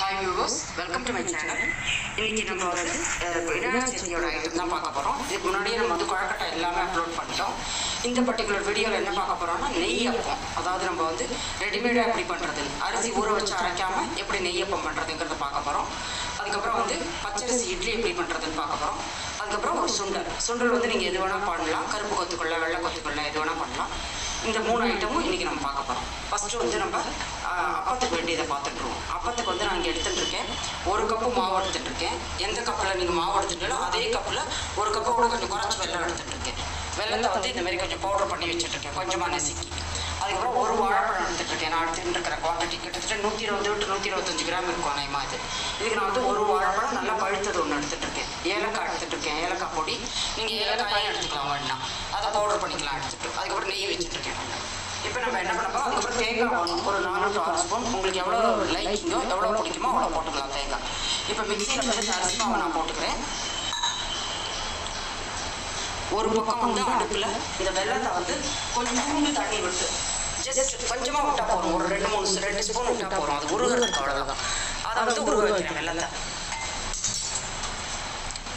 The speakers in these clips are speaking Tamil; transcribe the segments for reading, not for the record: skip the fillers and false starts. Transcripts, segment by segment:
Hi viewers, welcome to my channel. இன்னைக்கு நம்ம வந்து விநாயகர் சதுர்த்தியோட ஐட்டம் தான் பார்க்க போகிறோம். இதுக்கு முன்னாடியே நம்ம வந்து கொழக்கட்டை எல்லாமே அப்லோட் பண்ணிட்டோம். இந்த பர்டிகுலர் வீடியோவில் என்ன பார்க்க போகிறோம்னா நெய்யப்பம். அதாவது நம்ம வந்து ரெடிமேடாக எப்படி பண்ணுறது, அரிசி ஊற வச்சு அரைக்காமல் எப்படி நெய்யப்பம் பண்ணுறதுங்கிறத பார்க்க போகிறோம். அதுக்கப்புறம் வந்து பச்சரிசி இட்லி எப்படி பண்ணுறதுன்னு பார்க்க போகிறோம். அதுக்கப்புறம் ஒரு சுண்டல் வந்து நீங்கள் எது வேணால் பண்ணலாம். கருப்பு கொத்துக்குள்ள, வெள்ளை கொத்துக்குள்ள எது வேணால் பண்ணலாம். இந்த 3 ஐட்டமும் இன்றைக்கி நம்ம பார்க்க போகிறோம். ஃபஸ்ட்டு வந்து நம்ம அப்பத்துக்கு வேண்டியதை பார்த்துட்டுருவோம். அப்பத்துக்கு வந்து நான் இங்கே எடுத்துகிட்ருக்கேன். 1 கப்பு மாவு எடுத்துகிட்ருக்கேன். எந்த கப்பில் நீங்கள் மாவு எடுத்துட்டாலும் அதே கப்பில் 1 கப்பை கூட கொஞ்சம் குறைச்சி வெல்லம் எடுத்துகிட்ருக்கேன். வெல்லத்தை வந்து இந்தமாரி கொஞ்சம் பவுடர் பண்ணி வச்சுட்ருக்கேன், கொஞ்சமாக நசுக்கி. அதுக்கப்புறம் ஒரு வாழைப்பழம் எடுத்துகிட்ருக்கேன். நான் எடுத்துகிட்டு இருக்கிற குவான்டிட்டி கிட்டத்தட்ட 120 to 125 கிராம் இருக்கும் நயமா. இதுக்கு நான் வந்து ஒரு வாழைப்பழம் நல்லா பழுத்தது ஒன்று எடுத்துகிட்ருக்கேன். ஏலக்காய் எடுத்துகிட்ருக்கேன், ஏலக்காய் பொடி. நீங்கள் ஏலக்காயும் எடுத்துக்கலாம் வேணா, அதை பவுடர் பண்ணிக்கலாம் எடுத்துகிட்டு. அதுக்கப்புறம் நெய் வச்சுட்ருக்கேன். இப்போ நம்ம என்ன பண்ணப்போ அதுக்கப்புறம் தேங்காய் வேணும். ஒரு 4 to 6 ஸ்பூன். உங்களுக்கு எவ்வளோ லைக்கிங்கோ எவ்வளோ பிடிக்குமோ அவ்வளோ போட்டுக்கலாம் தேங்காய். இப்போ மிக்சியில் வந்து அரிசி மாவை நான் போட்டுக்கிறேன். ஒரு பக்கம் வந்து அடுப்பில் இந்த வெள்ளத்தை வந்து கொஞ்சம் தண்ணி விட்டு ஜஸ்ட் கொஞ்சமாக விட்டால் போகிறோம். ஒரு 2 ஸ்பூன் விட்டால் போகிறோம். அது உருகிறதுக்கு அவ்வளோதான். அதை வந்து உருக வைக்கிறேன் வெள்ளத்தை.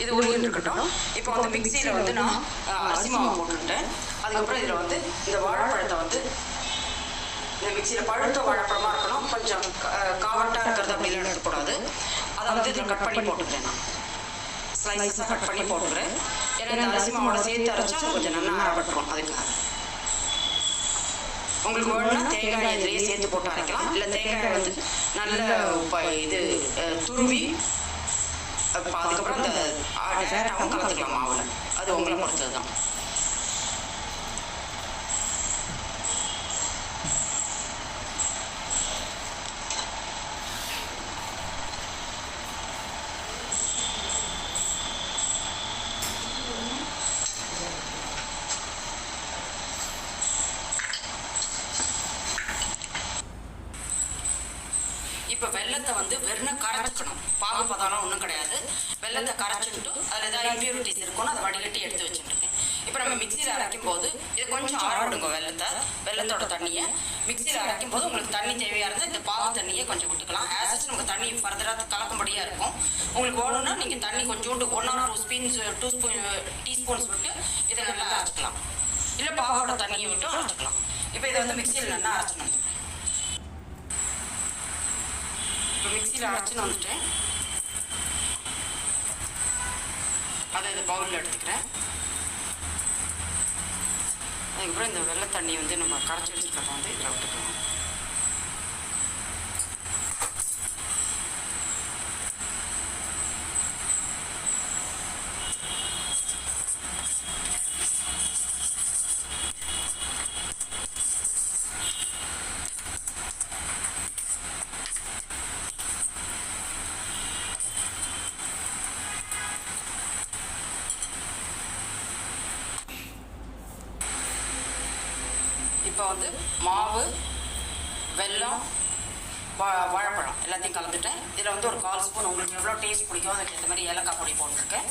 இது உருகிட்டு இருக்கட்டும். இப்போ வந்து மிக்சியில் வந்து நான் அரிசி மாவை போட்டுக்கிட்டேன். அதுக்கப்புறம் இதில் வந்து இந்த வாழைப்பழத்தை வந்து இந்த மிக்சியில் பழுத்த வாழைப்பழமாக இருக்கணும். கொஞ்சம் காவட்டாக இருக்கிறது அப்படிலாம் எடுக்கக்கூடாது. அதை வந்து இதில் கட் பண்ணி போட்டுக்கிறேன். நான் ஸ்லைஸாக கட் பண்ணி போட்டுக்கிறேன். ஏன்னா இந்த அரிசி மாவோட சேர்த்து அரைச்சா அது கொஞ்சம் நல்லா அரைப்பட்டுரும். அதுக்காக உங்களுக்கு வேணும்னா தேங்காய் இதுலேயே சேர்த்து போட்டு அரைக்கலாம். இல்லை தேங்காய் வந்து நல்ல இது துருவி அதுக்கப்புறம் அந்த டேரக்டாகவும் கலந்துக்கலாம் மாவில். அது உங்களை பொறுத்தது தான். இப்போ வெள்ளத்தை வந்து வெறும் கரைச்சிக்கணும். பாகு பதம்லாம் ஒன்றும் கிடையாது. வெள்ளத்தை கரைச்சிக்கிட்டு அதில் ஏதாவது இம்ப்யூரிட்டிஸ் இருக்கும்னு அதை வடிகட்டி எடுத்து வச்சுட்டுருக்கேன். இப்போ நம்ம மிக்சியில் அரைக்கும் போது இது கொஞ்சம் ஆற விடுங்க. வெள்ளத்தோட தண்ணியை மிக்சியில் அரைக்கும் போது உங்களுக்கு தண்ணி தேவையாக இருந்தால் இந்த பாகு தண்ணியை கொஞ்சம் விட்டுக்கலாம். ஆசஸ் நமக்கு தண்ணி ஃபர்தராக கலக்கும்படியாக இருக்கும். உங்களுக்கு வேணும்னா நீங்கள் தண்ணி கொஞ்சோண்டு 1 or 2 டீஸ்பூன்ஸ் விட்டு இதை நல்லா அரைச்சிக்கலாம். இல்லை பாகோட தண்ணியை விட்டு அரைச்சிக்கலாம். இப்போ இதை வந்து மிக்சியில் நல்லா அரைச்சிக்கணும். இப்போ மிக்சியில் அரைச்சின்னு வந்துட்டேன். அதை இந்த பவுலில் எடுத்துக்கிறேன். அதுக்கப்புறம் இந்த வெள்ளை தண்ணி வந்து நம்ம கரைச்சி வச்சுக்கிறத வந்து இதில் விட்டுக்கலாம். இப்போ வந்து மாவு, வெல்லம், வாழைப்பழம் எல்லாத்தையும் கலந்துட்டேன். இதில் வந்து ஒரு 1/4 ஸ்பூன் உங்களுக்கு எவ்வளோ டேஸ்ட் பிடிக்கும் அதுக்கு ஏற்ற மாதிரி ஏலக்காய் பொடி போட்டிருக்கேன்.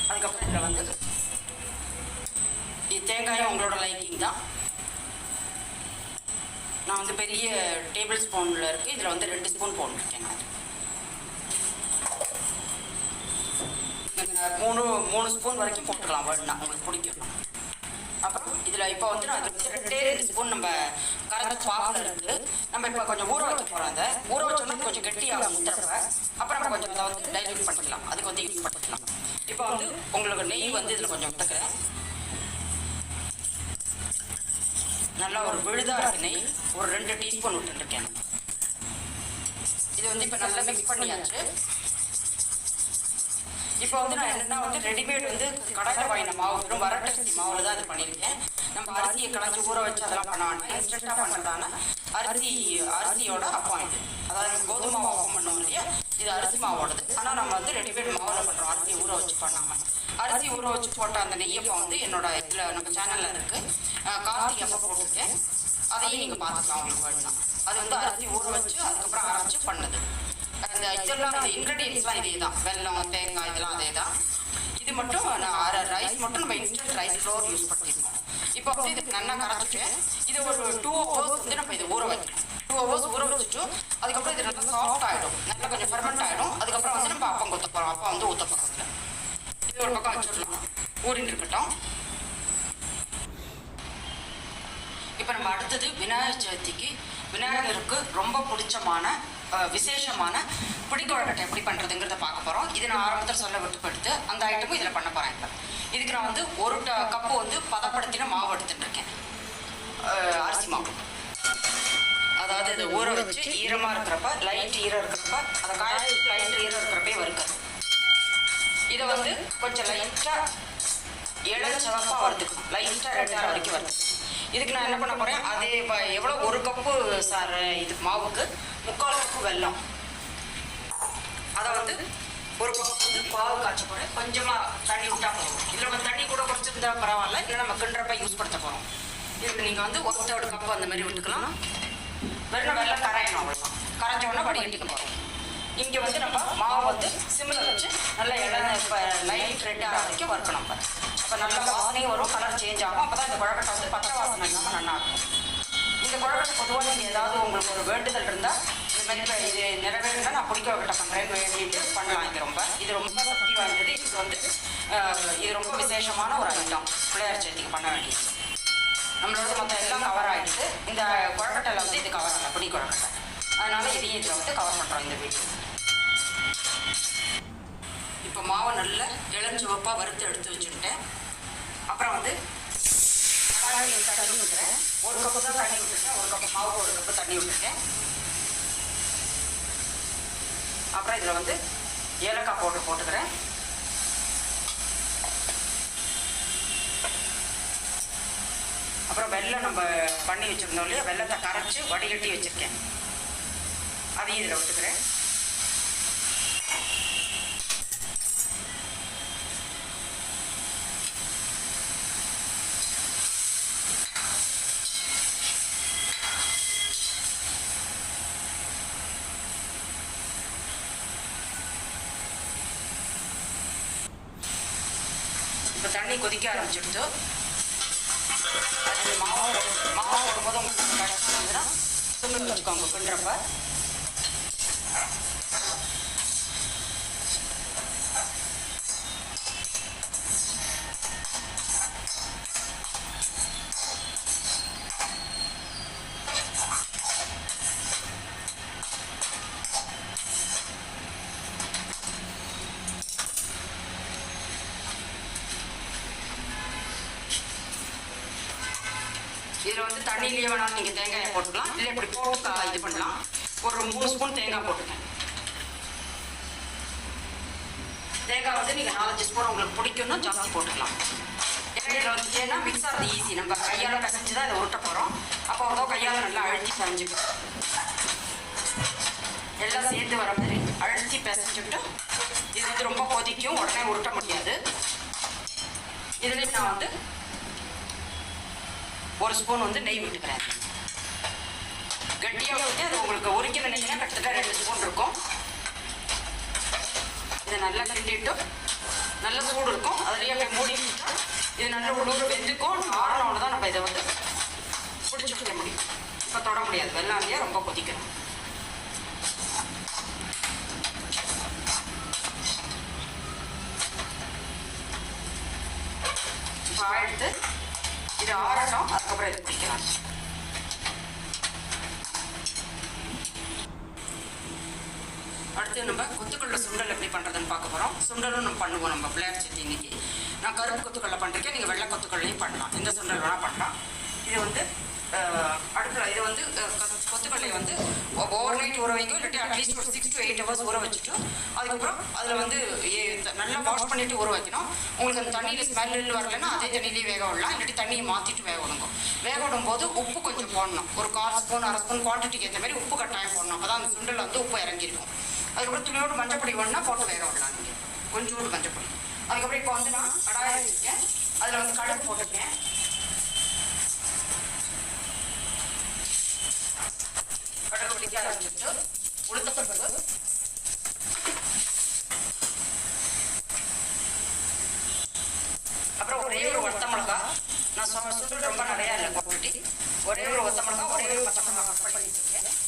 அதுக்கப்புறம் இதில் வந்து தேங்காயும் உங்களோட லைக்கிங் தான். நான் வந்து பெரிய டேபிள் ஸ்பூனில் இருக்குது. இதில் வந்து 2 ஸ்பூன் போட்டிருக்கேன். நான் 3 ஸ்பூன் வரைக்கும் போட்டுக்கலாம் வேணும்னா உங்களுக்கு பிடிக்கும். அப்புறம் இதில் இப்போ வந்து நான் 2 ஸ்பூன் நம்ம கரைச்சி பாகில் இருக்குது. நம்ம இப்போ கொஞ்சம் ஊற வைக்க போகிறோம். அந்த ஊற வச்சோம்னா கொஞ்சம் கெட்டியாகும் முத்துறப்ப. அப்புறம் நம்ம கொஞ்சம் அதை வந்து டைல்யூட் பண்ணிக்கலாம். அதுக்கு வந்து யூஸ் பண்ணிக்கலாம். இப்போ வந்து உங்களுக்கு நெய் வந்து இதில் கொஞ்சம் விட்டுக்கிறேன். நல்லா ஒரு விழுதாக நெய் ஒரு 2 டீஸ்பூன் விட்டுருக்கேன். இது வந்து இப்போ நல்லா மிக்ஸ் பண்ணியாச்சு. இப்போ வந்து நான் என்னென்னா வந்து ரெடிமேட் வந்து கடையில் வாங்கின மாவு வெறும் வரட்டரிசி மாவில் தான் இது பண்ணியிருக்கேன். நம்ம அரிசியை கலைஞ்சி ஊற வச்சு அதெல்லாம் பண்ண வேண்டாம். இன்ஸ்டண்ட்டாக பண்ணுறதான அரிசியோட அப்பம் இது. அதாவது கோதுமை மாவு அப்பம் பண்ணுவோம் இல்லையா, இது அரிசி மாவோடது. ஆனால் நம்ம வந்து ரெடிமேட் மாவில் பண்ணுறோம், அரிசி ஊற வச்சு பண்ணாமல். அரிசி ஊற வச்சு போட்ட அந்த நெய்யப்பம் வந்து என்னோட இதில் நம்ம சேனலில் இருக்குது. கார்த்திகை அப்போ போட்டிருக்கேன். அதையும் நீங்கள் பார்த்துக்கலாம் உங்களுக்கு வேணும்னா. அது வந்து அரிசி ஊற வச்சு அதுக்கப்புறம் அரைச்சி பண்ணது. அந்த இதெல்லாம் இந்த இன்க்ரீடியன்ஸ்லாம் இதே தான். வெல்லம், தேங்காய் இதெல்லாம் அதே தான். இது மட்டும் நான் ரைஸ் மட்டும் நம்ம இன்ஸ்டன்ட் ரைஸ் ஃப்ளோர் யூஸ் பண்ணியிருக்கோம். இப்போ வந்து இதுக்கு நல்லா கரைச்சிட்டு இது ஒரு 2 hours வந்து நம்ம இதை ஊற வைக்கணும். 2 hours ஊற வச்சுட்டு அதுக்கப்புறம் இது நல்லா சாஃப்ட் ஆகிடும். நல்லா சூடின்னு இருக்கட்டும். இப்போ நம்ம அடுத்தது விநாயகர் சதுர்த்திக்கு விநாயகருக்கு ரொம்ப பிடிச்சமான விசேஷமான பிடிக்குழக்கட்டை எப்படி பண்ணுறதுங்கிறத பார்க்க போகிறோம். இது நான் ஆரம்பத்தில் சொல்ல விட்டுப்படுத்து அந்த ஐட்டமும் இதில் பண்ண போகிறேன். இப்போ இதுக்கு நான் வந்து 1 கப்பு வந்து பதப்படுத்தின மாவு எடுத்துட்டு இருக்கேன். அரிசி மாவு, அதாவது இது ஊற வச்சு ஈரமாக இருக்கிறப்ப, லைட் ஈரம் இருக்கிறப்ப, அதை காய லைட் ஈரம் இருக்கிறப்பே வறுக்கிறது. இதை வந்து கொஞ்சம் லைட்டாக இளஞ்சிவப்பாக வறுத்துக்கணும், லைட்டாக ரெட்டாக வரைக்கும் வறுத்துக்கணும். இதுக்கு நான் என்ன பண்ண போகிறேன், அதே எவ்வளோ 1 கப்பு இது மாவுக்கு 3/4 கப்பு வெல்லம், அதை வந்து 1 கப்பு வந்து பாவு காய்ச்ச போகிறேன். கொஞ்சமாக தண்ணி விட்டால் போதும். இதில் நம்ம தண்ணி கூட குறைச்சிருந்தா பரவாயில்ல, இல்லை நம்ம கிண்டுறப்ப யூஸ் படுத்த போகிறோம். இதுக்கு நீங்கள் வந்து 1/3 கப்பு அந்த மாதிரி விட்டுக்கலாம். வெள்ளம் கரையணும், அவ்வளோதான். கரைஞ்சோன்னா வடிகட்டிக்க போகிறோம். இங்கே வந்து நம்ம மாவு வந்து சிம்மில் வச்சு நல்லா இப்போ லைட் ரெட்டாக வரைக்கும் வறுக்கணும். அப்போ நல்ல வாசனையும் வரும், கலர் சேஞ்ச் ஆகும். அப்போ தான் இந்த குழக்கட்டை வந்து பச்சை வாசனை இல்லாமல் நல்லா இருக்கும். இந்த குழக்கட்டை பொதுவாக நீங்கள் ஏதாவது உங்களுக்கு ஒரு வேண்டுதல் இருந்தால் இந்த மாதிரி இது நிறைவேறினா நான் பிடிக்குழக்கட்டை பண்ணுறேன்னு வேண்டிட்டு பண்ணலாம். இது ரொம்ப சக்தி வாய்ந்தது. இது ரொம்ப விசேஷமான ஒரு ஐட்டம். பிள்ளையார் சதுர்த்திக்கு பண்ண வேண்டியது. நம்மளோட மொத்தம் எல்லாம் கவர் ஆகிடுது. இந்த குழக்கட்டையில் வந்து இது கவர் ஆகலை, பிடிக்குழக்கட்டை. அதனால இதையும் இதில் வந்து கவர் பண்ணுறோம் இந்த வீட்டு. இப்போ மாவை நல்ல இளஞ்சிவப்பாக வறுத்து எடுத்து வச்சுக்கிட்டேன். அப்புறம் வந்து தண்ணி விட்டுறேன். 1 கப்பு தான் தண்ணி விட்டுருக்கேன். 1 கப்பு மாவுக்கு 1 கப்பு தண்ணி விட்டுருக்கேன். அப்புறம் இதில் வந்து ஏலக்காய் போட்டுக்கிறேன். அப்புறம் வெல்லம் நம்ம பண்ணி வச்சுருந்தோம் இல்லையா, வெல்லத்தை கரைச்சி வடிகட்டி வச்சுருக்கேன், அதையும் இதில் விட்டுக்கிறேன். இப்போ தண்ணி கொதிக்க ஆரம்பிச்சுடுச்சு. அது மாவு போடும்போது உங்களுக்கு கஷ்டம் வந்துன்னா சிம்மில் வச்சுக்கோங்க கிண்டுறப்ப. இதில் வந்து தண்ணியிலேயே வேணாலும் நீங்கள் தேங்காயை போட்டுக்கலாம், இல்லை இப்படி போட்டு இது பண்ணலாம். ஒரு 3 ஸ்பூன் தேங்காய் போட்டுக்கேன். தேங்காய் வந்து நீங்கள் 4-5 ஸ்பூன் உங்களுக்கு பிடிக்கும்னா ஜாஸ்தி போட்டுக்கலாம். ஏன்னா இதில் வந்து ஏன்னா மிக்ஸ் ஆகிறது ஈஸி. நம்ம கையால் பிசைஞ்சு தான் இதை உருட்ட போகிறோம். அப்போ வந்து கையால் நல்லா அழுத்தி பிசைஞ்சுக்கும். எல்லாம் சேர்ந்து வர மாதிரி அழுத்தி பிசைஞ்சுக்கிட்டு இது வந்து ரொம்ப கொதிக்கும், உடனே உருட்ட முடியாது. இதுலேயும் நான் வந்து 1 ஸ்பூன் வந்து நெய் விட்டுக்கிறேன். கட்டியாக விட்டு அது உங்களுக்கு உரிக்கிற நெய்னா கிட்டத்தட்ட 2 ஸ்பூன் இருக்கும். இதை நல்லா கிண்டிட்டு நல்ல சூடு இருக்கும், அதுலேயே போய் மூடிட்டு இது நல்ல உள்ளூர் வெந்துக்கும். ஆறனோட தான் நம்ம இதை வந்து பிடிச்சி வைக்க முடியும். இப்போ தொட முடியாது, வெள்ளாமையாக ரொம்ப கொதிக்கணும். இப்போ எடுத்து இது ஆறட்டும், அதுக்கப்புறம் இது பிடிக்கலாம். அடுத்து நம்ம கொத்துக்கடலை சுண்டல் எப்படி பண்ணுறதுன்னு பார்க்க போகிறோம். சுண்டலும் நம்ம பண்ணுவோம் நம்ம பிள்ளையார் சதுர்த்தி இன்னைக்கு. நான் கருப்பு கொத்துக்கடலை பண்ணுறேன், நீங்கள் வெள்ளை கொத்துக்கடலையும் பண்ணலாம். இந்த சுண்டல் வேணால் பண்ணலாம். இது வந்து அடுப்பில் இது வந்து கொத்துக்கடலையை வந்து ஓவர் நைட் ஊற வைக்கும், இல்லாட்டி அட்லீஸ்ட் ஒரு 6 to 8 hours ஊற வச்சுட்டு அதுக்கப்புறம் அதில் வந்து நல்லா வாஷ் பண்ணிவிட்டு ஊற வைக்கணும். உங்களுக்கு அந்த தண்ணியில் ஸ்மெல் வரலைன்னா அதே தண்ணியிலேயே வேக விடலாம், இல்லாட்டி தண்ணியை மாற்றிட்டு வேக விடுங்க. வேக விடும்போது உப்பு கொஞ்சம் போடணும். ஒரு 1/4 ஸ்பூன் 1/2 ஸ்பூன் குவான்டிட்டிக்கு ஏற்ற மாதிரி உப்பு கட்டாயம் போடணும். அப்போ தான் அந்த சுண்டல் வந்து உப்பு இறங்கியிருக்கும். அதுக்கப்புறம் துணியோடு மஞ்சப்பொடி வேணுன்னா போட்டு வேக விடலாம். நீங்கள் கொஞ்சோண்டு மஞ்சப்பொடி. அதுக்கப்புறம் இப்போ வந்து நான் கடாயை வச்சுருக்கேன், அதில் வந்து கடுகு போட்டிருக்கேன். கடுகு பிடிக்க ஆரம்பிச்சுட்டு உளுத்தப்பருப்பு, அப்புறம் ஒரே ஒரு வத்த மிளகா. நான் சுண்டல் ரொம்ப நிறையா இல்லை குவான்டிட்டி. ஒரே ஒரு வத்த மிளகா, ஒரே ஒரு பச்சை மிளகா கட் பண்ணி வச்சுருக்கேன்.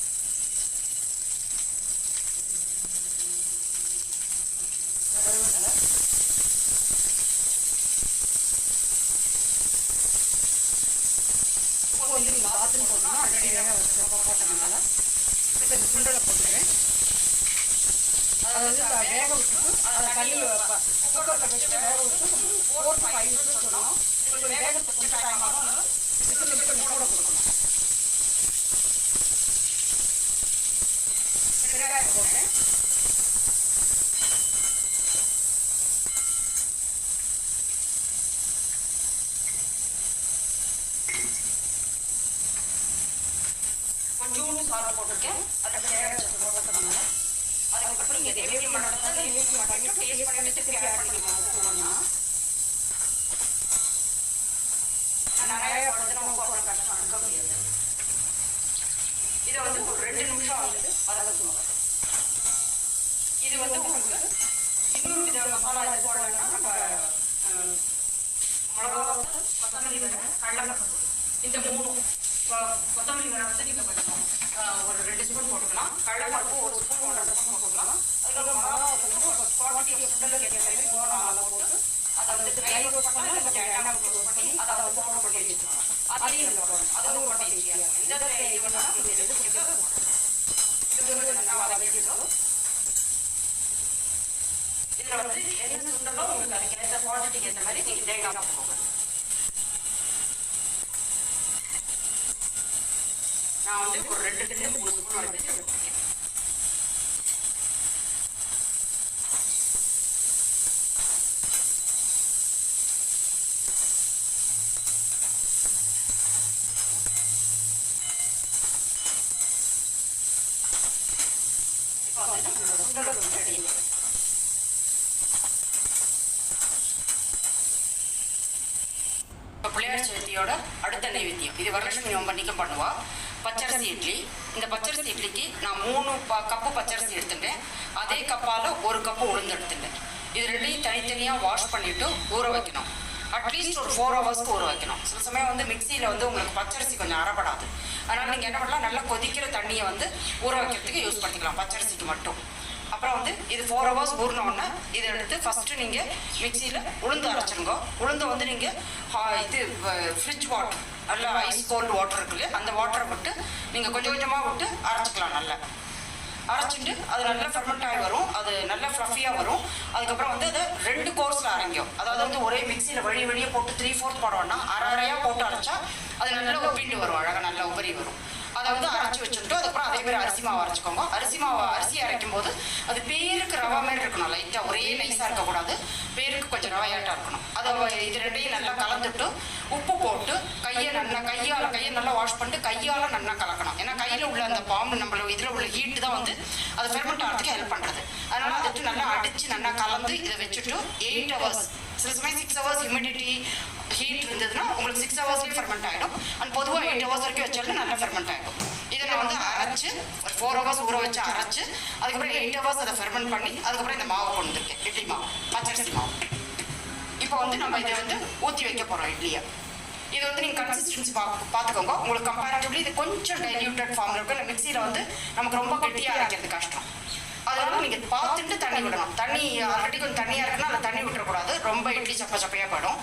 அதாவது வேக விட்டுட்டு அதை தண்ணி குக்கரில் வச்சு வேக விட்டு 4 to 5 விசில் சொல்லணும். இது வேகத்துக்கு கொஞ்சம் டைம் ஆகும். விசில் கொஞ்சம் கூட கொடுக்கணும். வெங்காயம் போட்டேன். கொஞ்சோண்டு சால்ட் போட்டிருக்கேன். அதில் கேரட் போட்டுக்கோங்க. அதுக்கப்புறம் நீங்கள் தேவைக்கு மாட்டோம் டேஸ்ட் பண்ணிட்டு திருப்பி ஆட் பண்ணிக்கலாம். உப்புனா நிறைய போட்டு நம்ம போடுற கஷ்டம் இருக்க முடியாது. இதை வந்து ஒரு 2 நிமிஷம் வந்து வதக்கணும். இது வந்து உங்களுக்கு இன்னொரு வித மசாலா இது போடலைன்னா நம்ம மிளகா, கொத்தமல்லி விதை, கடலைப்பருப்பு இந்த 3 கொத்தமல்லி விதை வந்து நீங்கள் கொஞ்சம் ஒரு 2 ஸ்பூன் போட்டுக்கலாம். கடலைப்பருப்பு 1 ஸ்பூன் 1.5 ஸ்பூன் போட்டுக்கலாம். அதுக்கப்புறம் மிளகா வந்து குவான்டிட்டி ஆஃப் ஃபுட்டில் கேட்குற மாதிரி 3 நாளாக போட்டு அதை வந்து ட்ரை ரோஸ்ட் பண்ணி கொஞ்சம் எண்ணெய் ரோஸ்ட் பண்ணி அதை வந்து பவுடர் பண்ணி வச்சுக்கலாம். அதையும் இதில் போடணும். அதுவும் போட்டு ஈஸியாக இருக்கும். எந்த இது வேணாலும் நீங்கள் எது பிடிச்சதோ இது வந்து நல்லா வதக்கிட்டோம். இதில் வந்து எந்த சுண்டலோ உங்களுக்கு அதுக்கு ஏற்ற குவான்டிட்டிக்கு ஏற்ற மாதிரி நீங்கள் தேங்காய் போட்டுக்கோங்க. நான் வந்து ஒரு 2 to 3 ஸ்பூன் வரைக்கும் எடுத்துருக்கேன். இப்போ வந்து நம்மளோட சுண்டல் வந்து ரெடி. இப்போ பிள்ளையார் சதுர்த்தியோட அடுத்த நைவேத்தியம் இது வரலட்சுமி நோம்பன்னைக்கும் பண்ணுவா. பச்சரிசி இட்லி. இந்த பச்சரிசி இட்லிக்கு நான் 3 கப்பு பச்சரிசி எடுத்துட்டேன். அதே கப்பால் 1 கப்பு உளுந்து எடுத்துட்டேன். இது ரெண்டையும் தனித்தனியாக வாஷ் பண்ணிவிட்டு ஊற வைக்கணும். அட்லீஸ்ட் ஒரு 4 ஹவர்ஸ்க்கு ஊற வைக்கணும். சில சமயம் வந்து மிக்சியில் வந்து உங்களுக்கு பச்சரிசி கொஞ்சம் அரைப்படாது. அதனால் நீங்கள் என்ன பண்ணலாம், நல்லா கொதிக்கிற தண்ணியை வந்து ஊற வைக்கிறதுக்கு யூஸ் பண்ணிக்கலாம் பச்சரிசிக்கு மட்டும். அப்புறம் வந்து இது 4 ஹவர்ஸ் ஊறினோடனே இதை எடுத்து ஃபஸ்ட்டு நீங்கள் மிக்சியில் உளுந்து அரைச்சிருங்க. உளுந்தை வந்து நீங்கள் இது ஃப்ரிட்ஜ் வாட்டர் நல்லா ஐஸ் கோல்டு வாட்டர் இருக்குல்லையே அந்த வாட்டரை விட்டு நீங்கள் கொஞ்சம் கொஞ்சமாக விட்டு அரைச்சிக்கலாம். நல்லா அரைச்சிட்டு அது நல்லா ஃபெர்மெண்ட் ஆகி வரும். அது நல்லா ஃப்ளஃபியாக வரும். அதுக்கப்புறம் வந்து அதை 2 கோர்ஸில் அரைங்கும். அதாவது வந்து ஒரே மிக்சியில் வழியே போட்டு 3/4 போடுவோம்னா அரையாக போட்டு அரைச்சா அது நல்லா உப்பிண்டு வரும். அழகாக நல்லா உபரி வரும். அதை வந்து அரைச்சி வச்சுட்டு அதுக்கப்புறம் அதே மாதிரி அரிசி மாவு அரைச்சிக்கோங்க. அரிசி அரைக்கும் போது அது பேருக்கு ரவா மாதிரி இருக்கணும். லைட்டாக ஒரே நைஸாக இருக்கக்கூடாது. பேருக்கு கொஞ்சம் ரவையாட்டாக இருக்கணும். அதை இது ரெண்டையும் நல்லா கலந்துட்டு உப்பு போட்டு கையை நல்லா வாஷ் பண்ணிட்டு கையால் நல்லா கலக்கணும். ஏன்னா கையில் உள்ள அந்த பாம்பு நம்மள இதில் உள்ள ஹீட்டு தான் வந்து அதை ஃபெர்மெண்ட் ஆகிறதுக்கு ஹெல்ப் பண்ணுறது. அதனால் அதுட்டு நல்லா அடித்து நல்லா கலந்து இதை வச்சுட்டு 8 ஹவர்ஸ் சில சமயம் 6 ஹவர்ஸ் ஹியூமிடிட்டி ஹீட் இருந்ததுன்னா உங்களுக்கு 6 ஹவர்ஸ்லேயே ஃபெர்மெண்ட் ஆகிடும். அண்ட் பொதுவாக 8 ஹவர்ஸ் வரைக்கும் வச்சாலும் நல்லா ஃபெர்மெண்ட் ஆகிடும். இதை நான் வந்து அரைச்சி ஒரு 4 ஹவர்ஸ் ஊற வச்சு அரைச்சி அதுக்கப்புறம் 8 ஹவர்ஸ் அதை ஃபெர்மெண்ட் பண்ணி அதுக்கப்புறம் இந்த மாவு கொண்டு வந்திருக்கேன். இட்லி மாவு, பச்சரிசி மாவு. இப்போ வந்து நம்ம இதை வந்து ஊற்றி வைக்க போகிறோம் இட்லியை. இது வந்து நீங்கள் கன்சிஸ்டன்சி பார்த்துக்கோங்க. உங்களுக்கு கம்பேரிட்டிவ்லி இது கொஞ்சம் டைல்யூட்டட் ஃபார்மில் இருக்கும். இல்லை மிக்சியில் வந்து நமக்கு ரொம்ப கெட்டியாக அரைக்கிறது கஷ்டம். அதனால நீங்கள் பார்த்துட்டு தண்ணி விடணும். தண்ணி ஆல்ரெடி கொஞ்சம் தண்ணியாக இருக்குன்னா அதில் தண்ணி விட்டுறக்கூடாது. ரொம்ப இட்லி சப்பையாக போயிடும்.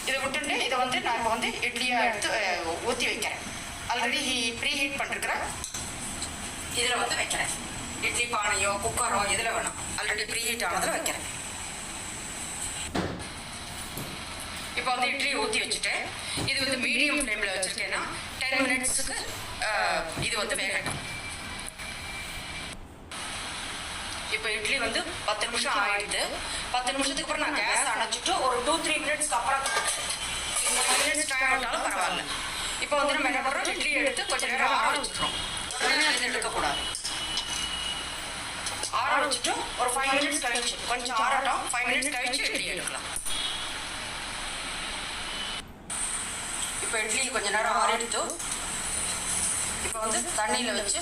இதை விட்டுட்டு இதை வந்து நான் இப்போ வந்து இட்லியாக எடுத்து ஊற்றி வைக்கிறேன். ஆல்ரெடி ப்ரீ ஹீட் பண்ணிருக்கிறேன். இதில் வந்து வைக்கிறேன். இட்லி பானையோ குக்கரோ இதில் வேணும். ஆல்ரெடி ப்ரீ ஹீட் ஆனதில் வைக்கிறேன். இப்போ வந்து இட்லி ஊற்றி வச்சுட்டேன். இது வந்து மீடியம் ஃப்ளேமில் வச்சுருக்கேன்னா 10 மினிட்ஸுக்கு இது வந்து வேகட்டும். இப்போ இட்லி வந்து 10 நிமிஷம் ஆகிடுது. 10 நிமிஷத்துக்கு அப்புறம் நான் கேஸ் அணைச்சிட்டு ஒரு 2-3 மினிட்ஸ்க்கு அப்புறம் 5 மினிட்ஸ் டைம் ஆகிட்டாலும் பரவாயில்ல. இப்போ வந்து நம்ம என்ன பண்ணுறோம், இட்லி எடுத்து கொஞ்சம் நேரம் ஆற வச்சுக்கிறோம். எடுக்கக்கூடாது. ஆற வச்சுட்டு ஒரு 5 மினிட்ஸ் கழிச்சு கொஞ்சம் ஆறட்டும். 5 மினிட்ஸ் கழிச்சு இட்லி எடுக்கலாம். இப்போ இட்லி கொஞ்சம் நேரம் ஆறிடுத்து. இப்போ வந்து தண்ணியில் வச்சு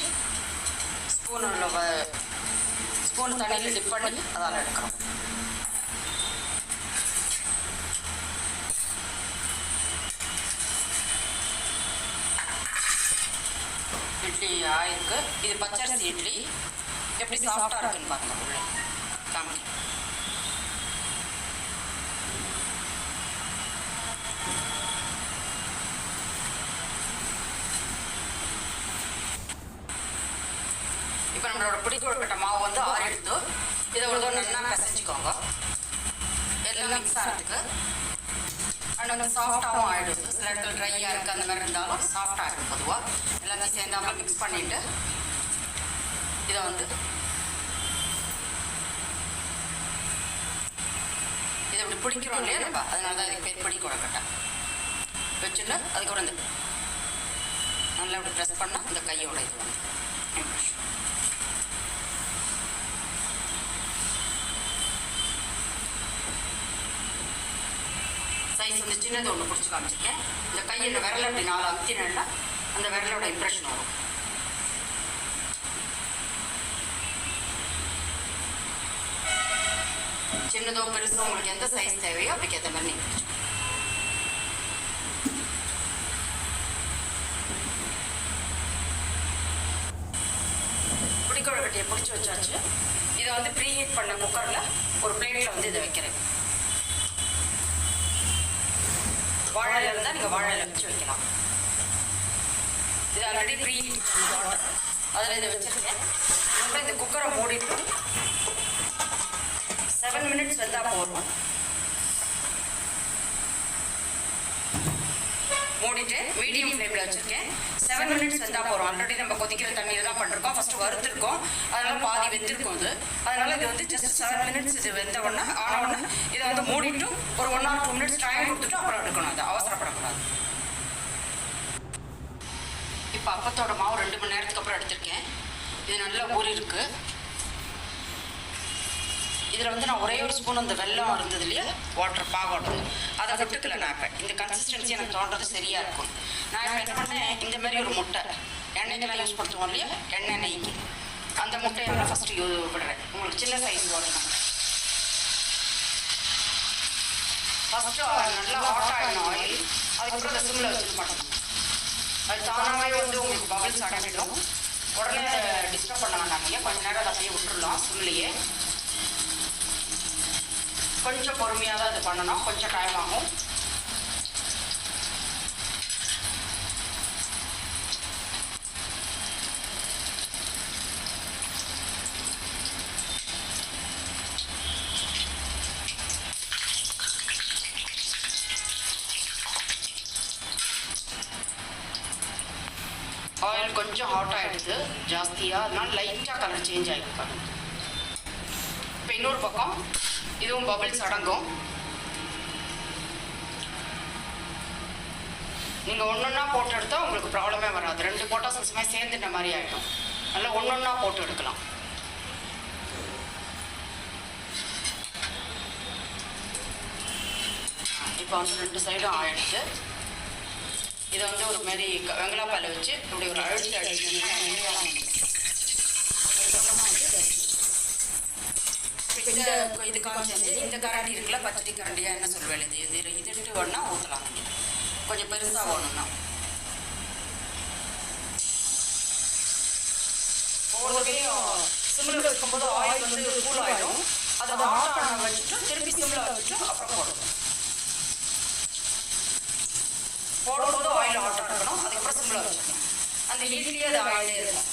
ஸ்பூன் தண்ணியில் டிப் பண்ணி அதால் எடுக்கிறோம். இட்லி ஆயிருக்கு. இது பச்சரிசி இட்லி எப்படி சாஃப்டாக இருக்குன்னு பாருங்க. உள்ள காமிக்க இப்போ நம்மளோட பிடி கொழுக்கட்டை மாவு வந்து ஆறிடுது. இதை ஒரு நல்லா பிசைஞ்சிக்கோங்க, எல்லாம் மிக்ஸ் ஆகிறதுக்கு. அண்ட் வந்து சாஃப்டாகவும் ஆகிடுது. சில இடத்துல ட்ரையாக இருக்குது அந்த மாதிரி இருந்தாலும் சாஃப்டாக ஆகிடும். பொதுவாக எல்லாத்தையும் சேர்ந்தாமல் மிக்ஸ் பண்ணிவிட்டு இதை வந்து இதை இப்படி பிடிக்கிறோம் இல்லையா நம்ம, அதனால தான் இதுக்கு பேர் பிடி கொழுக்கட்டை. வச்சுட்டு அதுக்கப்புறம் இந்த நல்லா இப்படி ப்ரெஸ் பண்ணால் இந்த கையோட இது வந்து சைஸ் வந்து சின்னது ஒன்று பிடிச்சி காமிச்சிருக்கேன். இந்த கையில் விரலை அப்படி 4 அமுத்தினா அந்த விரலோட இம்ப்ரெஷன் வரும். சின்னதோ பெருசோ உங்களுக்கு எந்த சைஸ் தேவையோ அதுக்கு ஏற்ற மாதிரி நீங்கள் பிடி கொழுக்கட்டையை பிடிச்சி வச்சாச்சு. இதை வந்து ப்ரீ ஹீட் பண்ண குக்கரில் ஒரு பிளேட்டில் வந்து இதை வைக்கிறேன். வாழையில இருந்தால் நீங்கள் வாழையில வச்சு வைக்கலாம். இது ஆல்ரெடி ப்ரீ ஹீட் வாட்டர், அதில் இதை வச்சுருக்கேன். அப்புறம் இந்த குக்கரை மூடிட்டு 7 மினிட்ஸ் வெந்தால் போதும். மூடிட்டு மீடியம் ஃப்ளேமில் வச்சுருக்கேன். 7 மினிட்ஸ் வெந்தால் போகிறோம். ஆல்ரெடி நம்ம கொதிக்கிற தண்ணியில் தான் பண்ணிருக்கோம். ஃபஸ்ட்டு வறுத்துருக்கோம், அதனால பாதி வெந்திருக்கும் அது. அதனால் இது வந்து ஜஸ்ட் 7 மினிட்ஸ் இது வெந்த உடனே ஆனவுடனே இதை வந்து மூடிட்டு ஒரு 1 or 2 மினிட்ஸ் டைம் கொடுத்துட்டு அப்புறம் எடுக்கணும். அதை அவசரப்படக்கூடாது. இப்போ அப்பத்தோட மாவு 2 மணி நேரத்துக்கு அப்புறம் எடுத்திருக்கேன். இது நல்லா ஊறி இருக்கு. இதில் வந்து நான் ஒரே ஒரு ஸ்பூன் அந்த வெல்லம் இருந்தது இல்லையா, வாட்டர் பாகோட்டது, அதை விட்டுக்கல. நான் இப்போ இந்த கன்சிஸ்டன்சி எனக்கு தோன்றது சரியாக இருக்கும். நான் இப்போ என்ன பண்ணேன், இந்த மாதிரி ஒரு முட்டை எண்ணெய்க்கெல்லாம் யூஸ் பண்ணுவோம் இல்லையா, எண்ணெய் நெய்க்கு, அந்த முட்டையை நான் ஃபஸ்ட்டு விடுறேன். உங்களுக்கு சின்ன சைஸ் போடணும். ஃபஸ்ட்டு நல்லா ஹாட் ஆகிடும் ஆயில். அதுக்கப்புறம் அந்த சிம்மில் வச்சுக்க மாட்டோம். அது தானாகவே வந்து உங்களுக்கு பபிள்ஸ் அடங்கிடும். உடனே அதை டிஸ்டர்ப் பண்ண வேண்டாங்க. கொஞ்சம் நேரம் அதை அப்படியே விட்டுடலாம் சிம்லேயே. கொஞ்சம் பொறுமையாக தான் இது பண்ணணும், கொஞ்சம் டைம் ஆகும். ஆயில் கொஞ்சம் ஹாட் ஆகிடுது ஜாஸ்தியாக, அதனால லைட்டாக கலர் சேஞ்ச் ஆகிருப்பாங்க. இப்போ இன்னொரு பக்கம் இதுவும் பபிள்ஸ் அடங்கும். நீங்கள் ஒன்றொன்னா போட்டு எடுத்தால் உங்களுக்கு ப்ராப்ளமே வராது. 2 போட்டால் சில சமயம் சேர்ந்துட்ட மாதிரி ஆகிடும். நல்லா ஒன்றொன்னா போட்டு எடுக்கலாம். இப்போ வந்து 2 சைடும் ஆயிடுச்சு. இதை வந்து ஒரு மாரி வெங்கலாப்பால் வச்சு இப்படி ஒரு அழுத்தி இந்த இது காமிச்சு இந்த கரண்டி இருக்குல்ல, பச்சடி கரண்டியா என்ன சொல்வேன், இது எடுத்து வேணா ஊற்றலாம். கொஞ்சம் பெருசாக வேணும்னா ஒவ்வொருத்தையும் சிம்மில் வைக்கும்போது ஆயில் வந்து கூல் ஆகிடும். அதை ஆஃப் பண்ண வச்சுட்டு திருப்பி சிம்மில் வச்சுட்டு அப்புறம் போடும்போது ஆயில் ஆட் இருக்கணும். அதுக்கப்புறம் சிம்மில் வச்சுக்கணும். அந்த ஹீட்லேயே அது ஆயிலே இருக்கும்.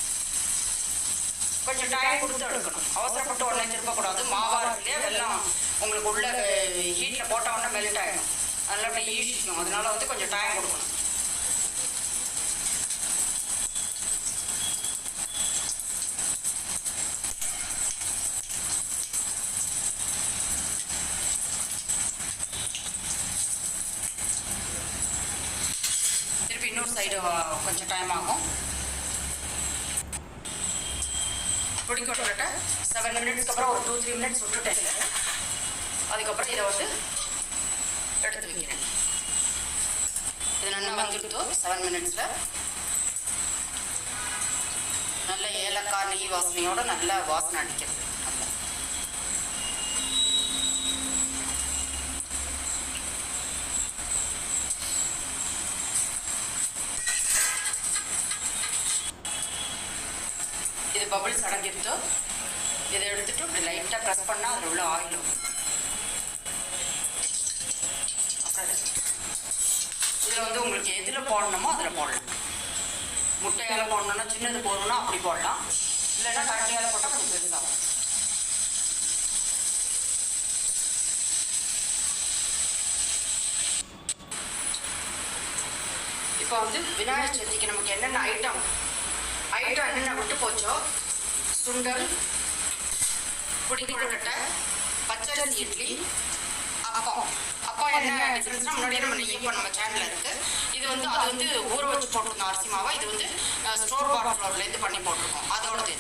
கொஞ்சம் டைம் கொடுத்து எடுக்கணும். அவசரப்பட்டு உடனே திருப்பக்கூடாது. மாவாக இருக்குல்லையே வெள்ளம் உங்களுக்கு உள்ள ஹீட்டில் போட்டால் உடனே மெல்ட் ஆகிடும். அதனால் அப்படியே ஈஸிக்கும். அதனால வந்து கொஞ்சம் டைம் கொடுக்கணும். திருப்பி இன்னொரு சைடு கொஞ்சம் டைம் ஆகும். பிடி கொழுக்கட்டை 7 மினிட்ஸ்க்கு அப்புறம் ஒரு 2-3 மினிட்ஸ் விட்டுட்டேன். அதுக்கப்புறம் இதை வந்து எடுத்து வைக்கிறேன். இது நல்லா வந்துடுத்து 7 மினிட்ஸில். நல்ல ஏலக்காய் நெய் வாசனையோடு நல்ல வாசனை அடிக்கிறது. இது பபிள்ஸ் அடங்கிடுத்து. இதை எடுத்துட்டு இப்படி லைட்டாக ப்ரெஸ் பண்ணால் அதில் உள்ள ஆயில் வரும். அப்புறம் இதில் வந்து உங்களுக்கு எதில் போடணுமோ அதில் போடலாம். முட்டையால் போடணுன்னா சின்னது போடணும்னா அப்படி போடலாம். இல்லைன்னா கரண்டியால் போட்டால் கொஞ்சம் பெருசாகும். இப்போ வந்து விநாயகர் சதுர்த்திக்கு நமக்கு என்னென்ன ஐட்டம் என்னென்ன விட்டு போச்சோ, சுண்டல், பொடி கொழுக்கட்டை, பச்சரிசி இட்லி, அப்பா என்ன டிஃப்ரென்ஸ்னா முன்னாடியே நம்ம இப்போ நம்ம சேனலில் இருக்குது. இது வந்து அது வந்து ஊற வச்சு போட்டிருக்கோம் அரிசி மாவை. இது வந்து ஸ்டோர் பாட் ஃப்ளோர்லேருந்து பண்ணி போட்டிருக்கோம். அதோடது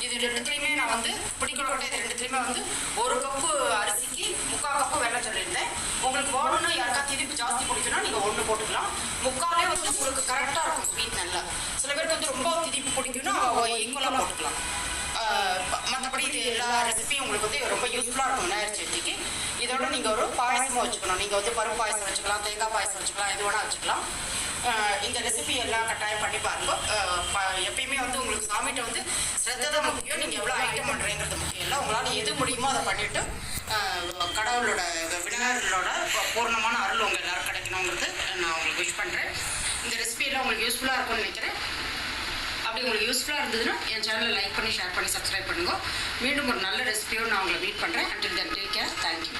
இது ரெண்டுத்துலேயுமே நான் வந்து பொடி கொழுக்கட்டை இது ரெண்டுத்துலேயுமே வந்து 1 கப்பு அரிசிக்கு 3/4 கப்பு வெல்லம் சொல்லியிருந்தேன். உங்களுக்கு வேணும்னா யாருக்கா திதிப்பு ஜாஸ்தி பிடிக்கணும் நீங்கள் 1 போட்டுக்கலாம். 3/4 வந்து உங்களுக்கு கரெக்டாக இருக்கும் ஸ்வீட் நல்லா. சில பேருக்கு வந்து ரொம்ப திதிப்பு பிடிக்கும்னா ஈக்குவலாக போட்டுக்கலாம். மற்றபடி இது எல்லா ரெசிபியும் உங்களுக்கு வந்து ரொம்ப யூஸ்ஃபுல்லாக இருக்கும் விநாயகர் சதுர்த்திக்கு. இதோட நீங்கள் ஒரு பாயசமும் வச்சுக்கணும். நீங்கள் வந்து பருப்பு பாயசம் வச்சுக்கலாம், தேங்காய் பாயசம் வச்சுக்கலாம், எது வேணால் வச்சுக்கலாம். இந்த ரெசிபி எல்லாம் கட்டாயம் பண்ணி பாருங்க. எப்பயுமே வந்து உங்களுக்கு சாமிகிட்ட வந்து ஸ்ரத்தை தான் முக்கியம். நீங்கள் எவ்வளோ ஐட்டம் பண்ணுறீங்கிறது முக்கியம் இல்லை. உங்களால் எது முடியுமோ அதை பண்ணிவிட்டு கடவுளோட விநாயகர்களோட பூர்ணமான அருள் உங்கள் எல்லாரும் கிடைக்கணுங்கிறது நான் உங்களுக்கு விஷ் பண்ணுறேன். இந்த ரெசிபி எல்லாம் உங்களுக்கு யூஸ்ஃபுல்லாக இருக்கும்னு நினைக்கிறேன். அப்படி உங்களுக்கு யூஸ்ஃபுல்லாக இருந்ததுன்னா என் சேனலை லைக் பண்ணி ஷேர் பண்ணி சப்ஸ்கிரைப் பண்ணுங்க. மீண்டும் ஒரு நல்ல ரெசிபியோடு நான் உங்களை மீட் பண்ணுறேன். Until then take care. Thank you.